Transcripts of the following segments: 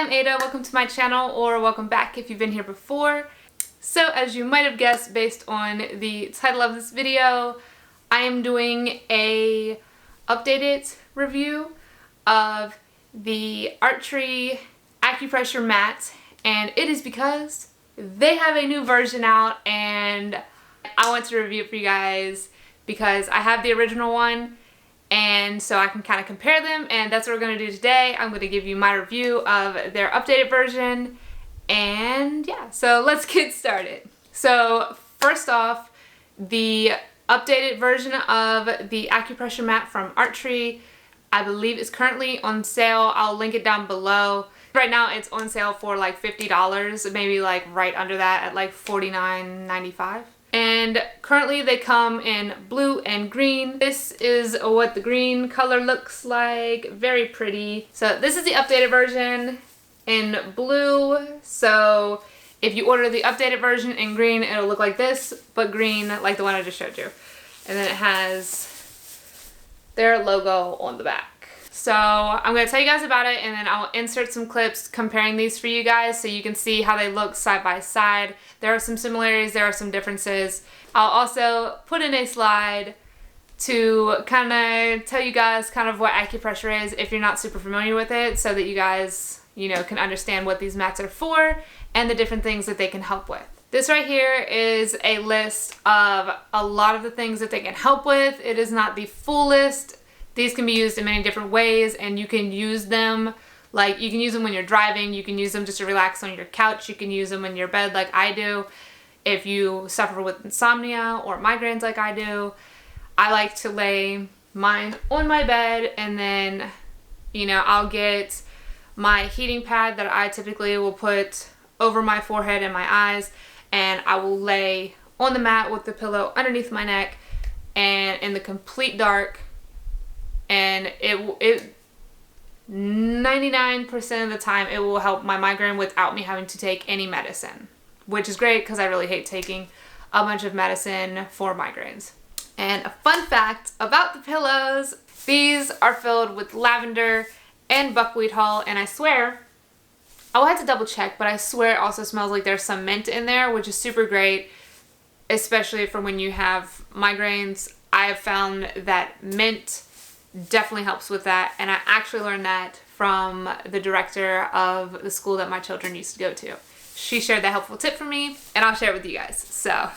I'm Ada, welcome to my channel, or welcome back if you've been here before. So as you might have guessed based on the title of this video, I am doing a updated review of the Artree Acupressure Mat, and it is because they have a new version out and I want to review it for you guys because I have the original one and so I can kind of compare them, and that's what we're going to do today. I'm going to give you my review of their updated version, and yeah, so let's get started. So first off, the updated version of the acupressure mat from Artree, I believe is currently on sale. I'll link it down below. Right now it's on sale for like $50, maybe like right under that at like $49.95. And currently they come in blue and green. This is what the green color looks like. Very pretty. So this is the updated version in blue. So if you order the updated version in green, it'll look like this, but green like the one I just showed you. And then it has their logo on the back. So I'm going to tell you guys about it, and then I'll insert some clips comparing these for you guys so you can see how they look side by side. There are some similarities, there are some differences. I'll also put in a slide to kind of tell you guys kind of what acupressure is if you're not super familiar with it, so that you guys, you know, can understand what these mats are for and the different things that they can help with. This right here is a list of a lot of the things that they can help with. It is not the full list. These can be used in many different ways, and you can use them, like you can use them when you're driving, you can use them just to relax on your couch, you can use them in your bed like I do. If you suffer with insomnia or migraines like I do, I like to lay mine on my bed, and then, you know, I'll get my heating pad that I typically will put over my forehead and my eyes, and I will lay on the mat with the pillow underneath my neck and in the complete dark. And it 99% of the time it will help my migraine without me having to take any medicine, which is great because I really hate taking a bunch of medicine for migraines. And a fun fact about the pillows, these are filled with lavender and buckwheat hull, and I swear, I will have to double check, but I swear it also smells like there's some mint in there, which is super great, especially for when you have migraines. I have found that mint definitely helps with that, and I actually learned that from the director of the school that my children used to go to. She shared that helpful tip for me, and I'll share it with you guys. So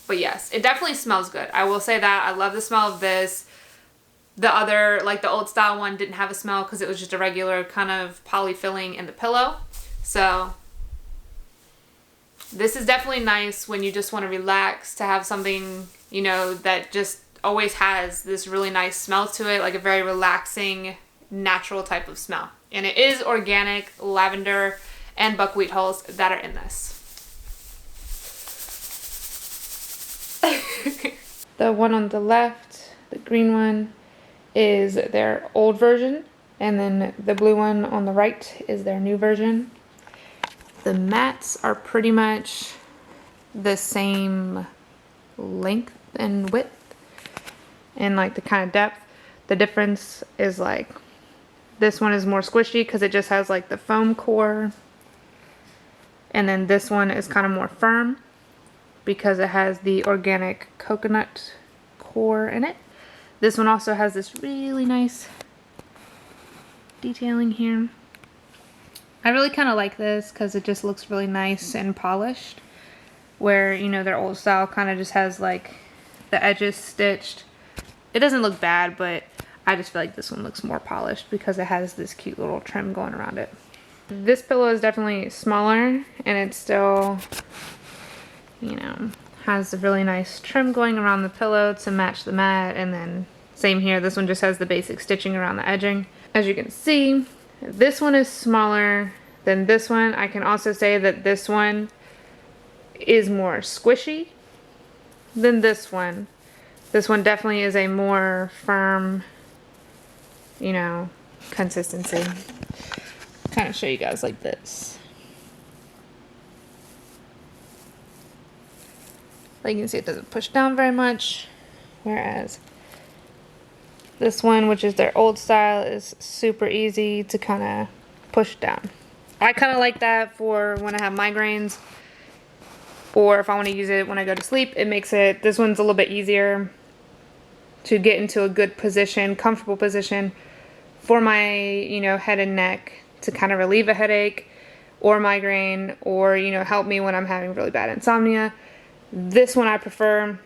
but yes, it definitely smells good. I will say that. I love the smell of this. The other, like the old style one, didn't have a smell because it was just a regular kind of poly filling in the pillow. So this is definitely nice when you just want to relax, to have something, you know, that just always has this really nice smell to it, like a very relaxing, natural type of smell. And it is organic lavender and buckwheat hulls that are in this. The one on the left, the green one, is their old version, and then the blue one on the right is their new version. The mats are pretty much the same length and width and like the kind of depth. The difference is like this one is more squishy because it just has like the foam core, and then this one is kind of more firm because it has the organic coconut core in it. This one also has this really nice detailing here. I really kind of like this because it just looks really nice and polished, where, you know, their old style kind of just has like the edges stitched. It doesn't look bad, but I just feel like this one looks more polished because it has this cute little trim going around it. This pillow is definitely smaller, and it still, you know, has a really nice trim going around the pillow to match the mat. And then same here, this one just has the basic stitching around the edging. As you can see, this one is smaller than this one. I can also say that this one is more squishy than this one. This one definitely is a more firm, you know, consistency. Kind of show you guys like this. Like you can see, it doesn't push down very much, whereas this one, which is their old style, is super easy to kind of push down. I kind of like that for when I have migraines, or if I want to use it when I go to sleep. It makes it, this one's a little bit easier to get into a good position, comfortable position for my, you know, head and neck, to kind of relieve a headache or migraine, or, you know, help me when I'm having really bad insomnia. This one I prefer.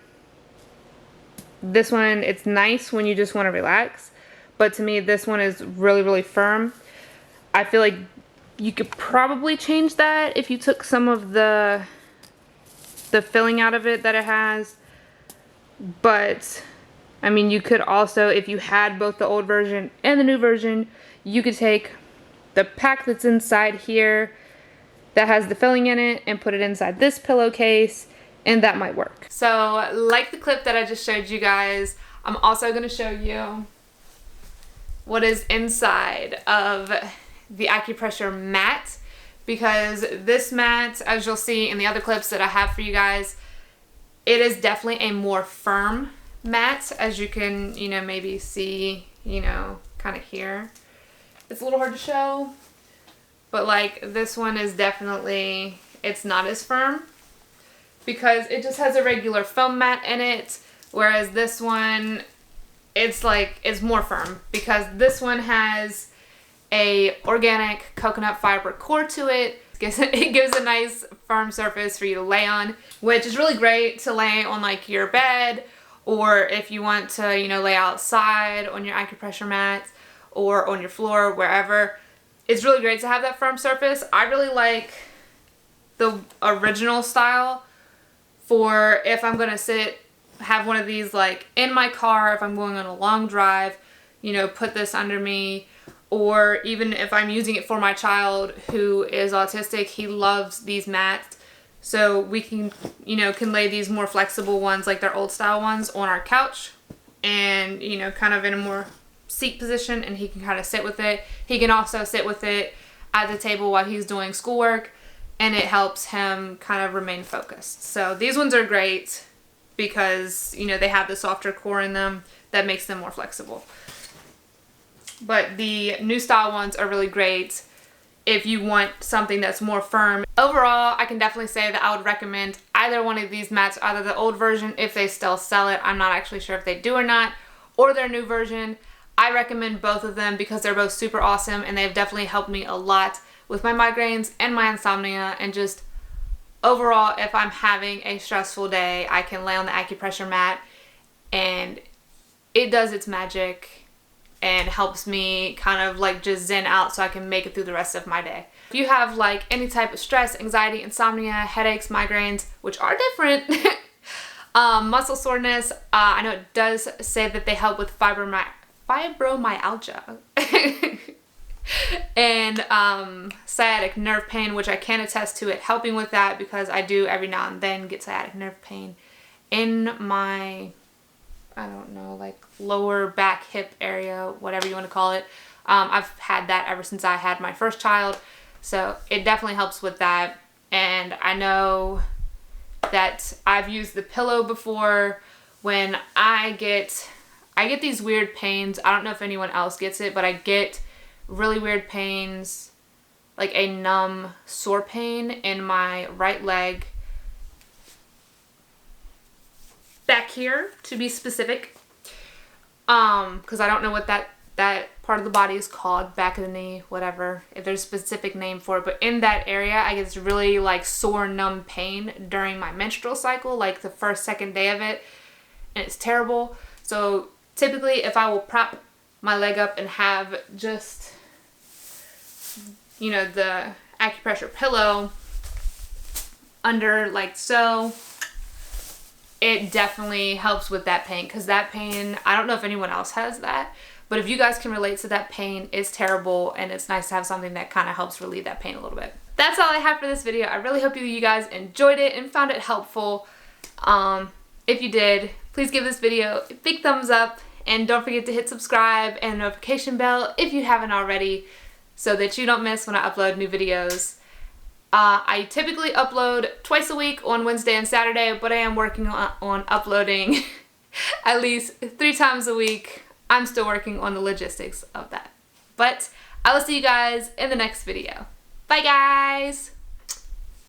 This one, it's nice when you just want to relax, but to me this one is really, really firm. I feel like you could probably change that if you took some of the filling out of it that it has. But I mean, you could also, if you had both the old version and the new version, you could take the pack that's inside here that has the filling in it and put it inside this pillowcase, and that might work. So like the clip that I just showed you guys, I'm also going to show you what is inside of the acupressure mat, because this mat, as you'll see in the other clips that I have for you guys, it is definitely a more firm mat, as you can, you know, maybe see, you know, kind of here. It's a little hard to show, but like this one is definitely, it's not as firm because it just has a regular foam mat in it, whereas this one, it's like, it's more firm because this one has a organic coconut fiber core to it. It gives a nice firm surface for you to lay on, which is really great to lay on like your bed, or if you want to, you know, lay outside on your acupressure mat or on your floor, wherever. It's really great to have that firm surface. I really like the original style for if I'm gonna have one of these like in my car, if I'm going on a long drive, you know, put this under me. Or even if I'm using it for my child who is autistic, he loves these mats. So we can, you know, can lay these more flexible ones, like their old style ones, on our couch and, you know, kind of in a more seat position, and he can kind of sit with it. He can also sit with it at the table while he's doing schoolwork, and it helps him kind of remain focused. So these ones are great because, you know, they have the softer core in them that makes them more flexible. But the new style ones are really great if you want something that's more firm. Overall, I can definitely say that I would recommend either one of these mats, either the old version, if they still sell it. I'm not actually sure if they do or not, or their new version. I recommend both of them because they're both super awesome, and they've definitely helped me a lot with my migraines and my insomnia, and just overall, if I'm having a stressful day, I can lay on the acupressure mat and it does its magic and helps me kind of like just zen out so I can make it through the rest of my day. If you have like any type of stress, anxiety, insomnia, headaches, migraines, which are different, muscle soreness, I know it does say that they help with fibromyalgia and sciatic nerve pain, which I can attest to it helping with that because I do every now and then get sciatic nerve pain in my, I don't know, like lower back hip area, whatever you want to call it. I've had that ever since I had my first child, so it definitely helps with that. And I know that I've used the pillow before when I get these weird pains. I don't know if anyone else gets it, but I get really weird pains, like a numb sore pain in my right leg, back here to be specific, because I don't know what that part of the body is called, back of the knee, whatever, if there's a specific name for it, but in that area I get this really like sore, numb pain during my menstrual cycle, like the first, second day of it, and it's terrible. So typically if I will prop my leg up and have just, you know, the acupressure pillow under like so, it definitely helps with that pain, because that pain, I don't know if anyone else has that, but if you guys can relate to that pain, it's terrible, and it's nice to have something that kind of helps relieve that pain a little bit. That's all I have for this video. I really hope you guys enjoyed it and found it helpful. If you did, please give this video a big thumbs up, and don't forget to hit subscribe and notification bell if you haven't already, so that you don't miss when I upload new videos. I typically upload twice a week on Wednesday and Saturday, but I am working on uploading at least 3 times a week. I'm still working on the logistics of that. But I will see you guys in the next video. Bye guys!